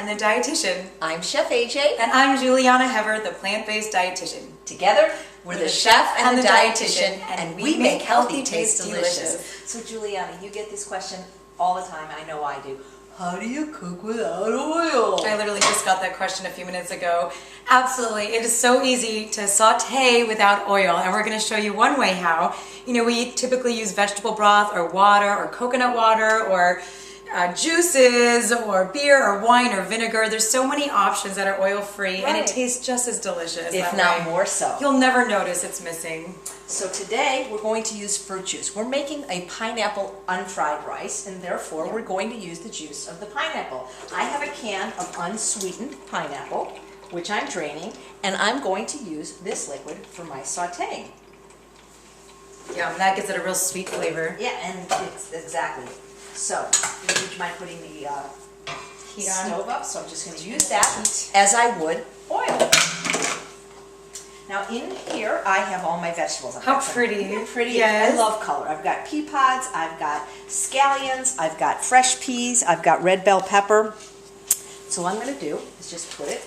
and the Dietitian. I'm Chef AJ. And I'm Julieanna Hever, the plant-based dietitian. Together, we're the chef and the dietitian, and we make healthy taste delicious. So Julieanna, you get this question all the time, and I know I do. How do you cook without oil? I literally just got that question a few minutes ago. Absolutely, it is so easy to saute without oil, and we're going to show you one way how. You know, we typically use vegetable broth or water or coconut water or juices or beer or wine or vinegar. There's so many options that are oil-free, and it tastes just as delicious. If not more so. You'll never notice it's missing. So today we're going to use fruit juice. We're making a pineapple unfried rice, and therefore we're going to use the juice of the pineapple. I have a can of unsweetened pineapple, which I'm draining, and I'm going to use this liquid for my sautéing. Yeah, and that gives it a real sweet flavor. Yeah, and it's exactly. So, would you mind putting the heat on? Stove up? So I'm just going to use that as I would oil. Now in here I have all my vegetables. How pretty. Isn't it pretty? Yes. I love color. I've got pea pods, I've got scallions, I've got fresh peas, I've got red bell pepper. So what I'm going to do is just put it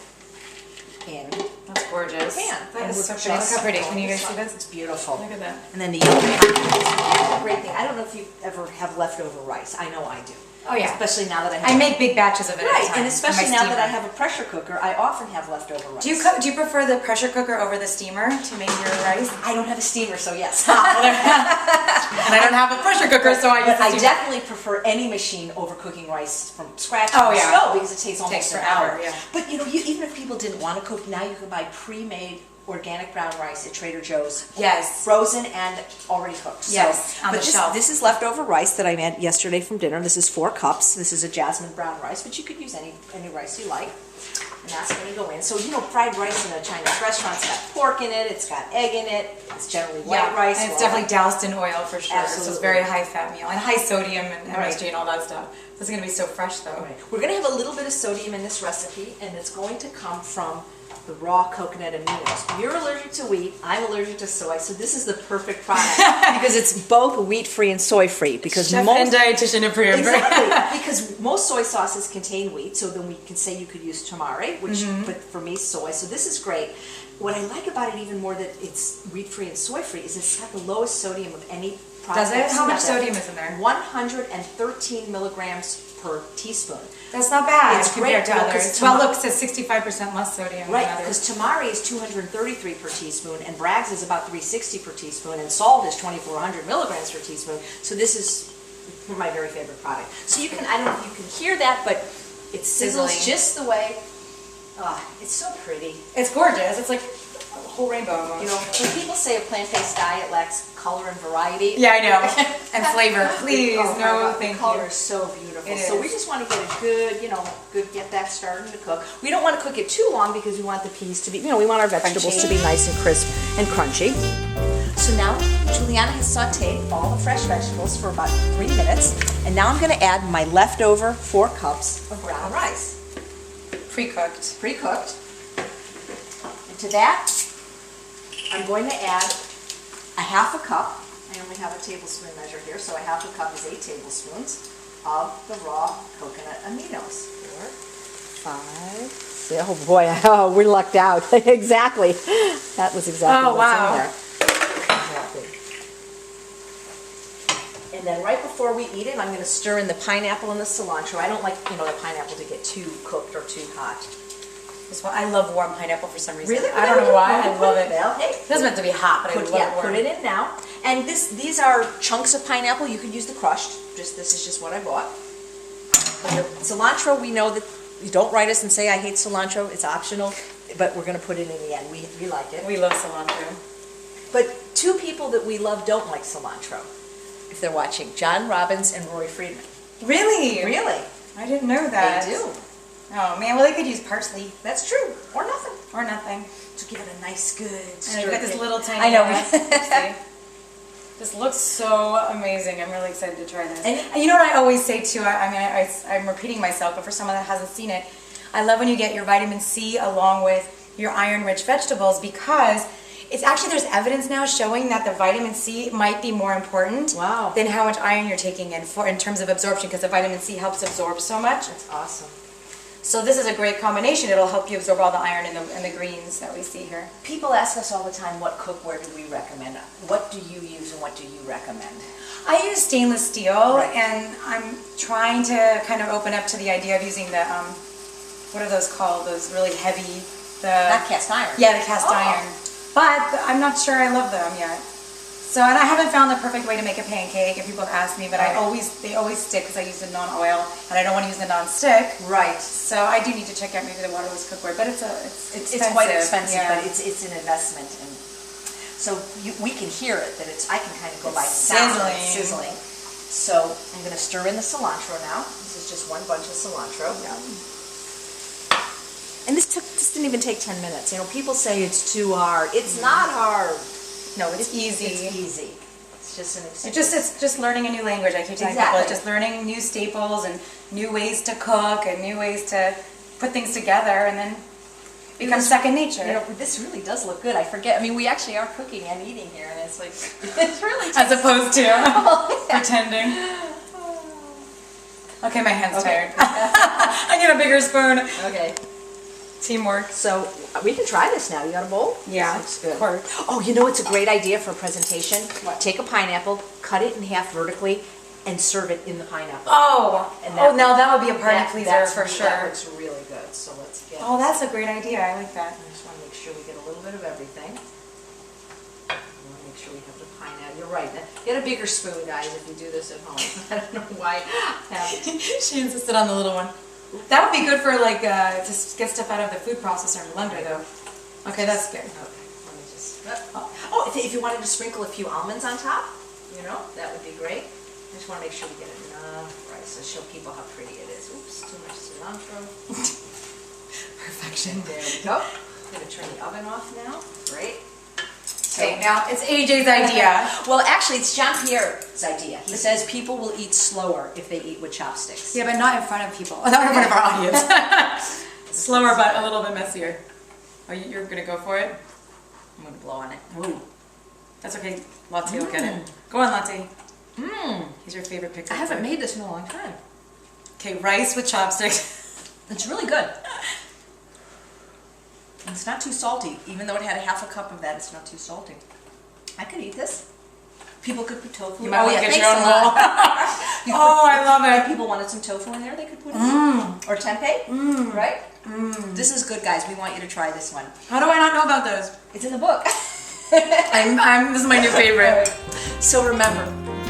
in. That's gorgeous. The pan. That is so pretty. Look how pretty. Can you guys see this? It's beautiful. Look at that. And then the yolk. Here's a great thing. I don't know if you ever have leftover rice. I know I do. Oh yeah. Especially now that I make big batches of it at a time. And especially now that I have a pressure cooker, I often have leftover rice. Do you prefer the pressure cooker over the steamer to make your rice? I don't have a steamer, so yes. And I don't have a pressure cooker, so I use the I steamer. definitely prefer any machine over cooking rice from scratch Oh, on the yeah. stove because it takes almost an forever, hour. yeah. But you know, even if people didn't want to cook, now you can buy pre-made organic brown rice at Trader Joe's. Yes. Frozen and already cooked. Yes, so, on the shelf. This is leftover rice that I made yesterday from dinner. This is 4 cups. This is a jasmine brown rice, but you could use any rice you like. And that's going to go in. So, you know, fried rice in a Chinese restaurant's got pork in it, it's got egg in it, it's generally white rice. And it's definitely doused in oil for sure. Absolutely. So it's a very high fat meal and high sodium and MSG and all that stuff. So it's going to be so fresh though. Right. We're going to have a little bit of sodium in this recipe, and it's going to come from the raw coconut aminos. You're allergic to wheat, I'm allergic to soy, so this is the perfect product because it's both wheat-free and soy-free. Because Chef and dietitian approved. Exactly, because most soy sauces contain wheat, so then we can say you could use tamari, which, but for me, soy. So this is great. What I like about it even more that it's wheat-free and soy-free is it's got the lowest sodium of any product. Does it? How much sodium is in there? 113 milligrams per teaspoon. That's not bad It's compared great, to though, others. 'cause Well, look, it says 65% less sodium Right, than others. because tamari is 233 per teaspoon, and Bragg's is about 360 per teaspoon, and salt is 2,400 milligrams per teaspoon. So this is my very favorite product. So you can, I don't know if you can hear that, but it sizzles Sizzling. just the way. It's so pretty. It's gorgeous. It's like a whole rainbow almost. You know, when people say a plant-based diet lacks color and variety. Yeah, I know. And flavor, please. Oh, No, the thank color you. is so beautiful. It So is. we just want to get a good, get that started to cook. We don't want to cook it too long because we want the peas to be, we want our vegetables Crunchy. to be nice and crisp and crunchy. So now Julieanna has sauteed all the fresh vegetables for about 3 minutes, and now I'm going to add my leftover 4 cups of brown rice. Pre-cooked. Pre-cooked. And to that, I'm going to add a half a cup. I only have a tablespoon measure here, so a half a cup is 8 tablespoons of the raw coconut aminos. 4, 5, 6. Oh boy, we lucked out. Exactly. That was exactly what's in there. Exactly. And then right before we eat it, I'm going to stir in the pineapple and the cilantro. I don't like, the pineapple to get too cooked or too hot. I love warm pineapple for some reason. Really? I don't know why. I love it. Well, hey, It doesn't have to be hot, but I love it warm. put it in now. And these are chunks of pineapple. You could use the crushed. This is just what I bought. But the cilantro, we know that you don't write us and say I hate cilantro. It's optional, but we're going to put it in the end. We like it. We love cilantro. But 2 people that we love don't like cilantro. If they're watching, John Robbins and Roy Friedman. Really? Really? I didn't know that. They do. Oh man, well they could use parsley That's true. Or nothing. or nothing. To give it a nice, good And stir. I've got this little tiny. I know. Oopsie. This looks so amazing. I'm really excited to try this. And And you know what I always say too? I'm repeating myself, but for someone that hasn't seen it, I love when you get your vitamin C along with your iron-rich vegetables because it's actually, there's evidence now showing that the vitamin C might be more important Wow. than how much iron you're taking in terms of absorption because the vitamin C helps absorb so much. That's awesome. So this is a great combination. It'll help you absorb all the iron and the greens that we see here. People ask us all the time, what cookware do we recommend? What do you use and what do you recommend? I use stainless steel, Right. and I'm trying to kind of open up to the idea of using the, what are those called? Those really heavy, Not cast iron. Yeah, the cast Oh. iron. But I'm not sure I love them yet. So, and I haven't found the perfect way to make a pancake, if people have asked me, but they always stick because I use the non-oil, and I don't want to use the non-stick. Right. So I do need to check out maybe the waterless cookware, but it's quite expensive, yeah. but it's an investment. And so we can hear it, that I can kind of go by sound. It's sizzling. So I'm going to stir in the cilantro now. This is just one bunch of cilantro. Yeah. And this didn't even take 10 minutes. You know, people say it's too hard. It's not hard. No, it's easy. It's easy. It's just an experience. It's just learning a new language. I keep telling people, it's just learning new staples and new ways to cook and new ways to put things together, and then it becomes second nature. You know, this really does look good. I forget. I mean, we actually are cooking and eating here, and it's like it's really as opposed to Oh, yeah. pretending. Okay, my hand's tired. I need a bigger spoon. Okay. Teamwork. So we can try this now. You got a bowl? Yeah, This looks good. of course. Oh, you know it's a great idea for a presentation? What? Take a pineapple, cut it in half vertically, and serve it in the pineapple. Oh, And now that would be a party pleaser that's for sure. That looks really good. So let's get. Oh, that's a great idea. I like that. I just want to make sure we get a little bit of everything. I want to make sure we have the pineapple. You're right. Get a bigger spoon, guys, if you do this at home. I don't know why. She insisted on the little one. That would be good for like to get stuff out of the food processor and blender though. Okay, that's good. Okay, let me just. Oh, if you wanted to sprinkle a few almonds on top, you know, that would be great. I just want to make sure we get enough rice to show people how pretty it is. Oops, too much cilantro. Perfection. There we go. I'm going to turn the oven off now. Great. Okay, now it's AJ's idea. Well, actually, it's Jean-Pierre's idea. He says people will eat slower if they eat with chopsticks. Yeah, but not in front of people. Not in front of our audience. Slower, but a little bit messier. Oh, you're gonna go for it? I'm going to blow on it. Ooh. That's okay. Latte will get it. Go on, Latte. He's your favorite picker. I haven't made this in a long time. Okay, rice with chopsticks. It's really good. It's not too salty. Even though it had a half a cup of that, it's not too salty. I could eat this. People could put tofu. You might want to get thanks your own a lot. bowl. Oh, I love If it. people wanted some tofu in there, they could put it in. Or tempeh, right? This is good, guys. We want you to try this one. How do I not know about those? It's in the book. This is my new favorite. So remember,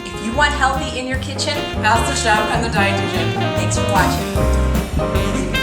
if you want healthy in your kitchen, Ask the chef and the dietitian. thanks for watching.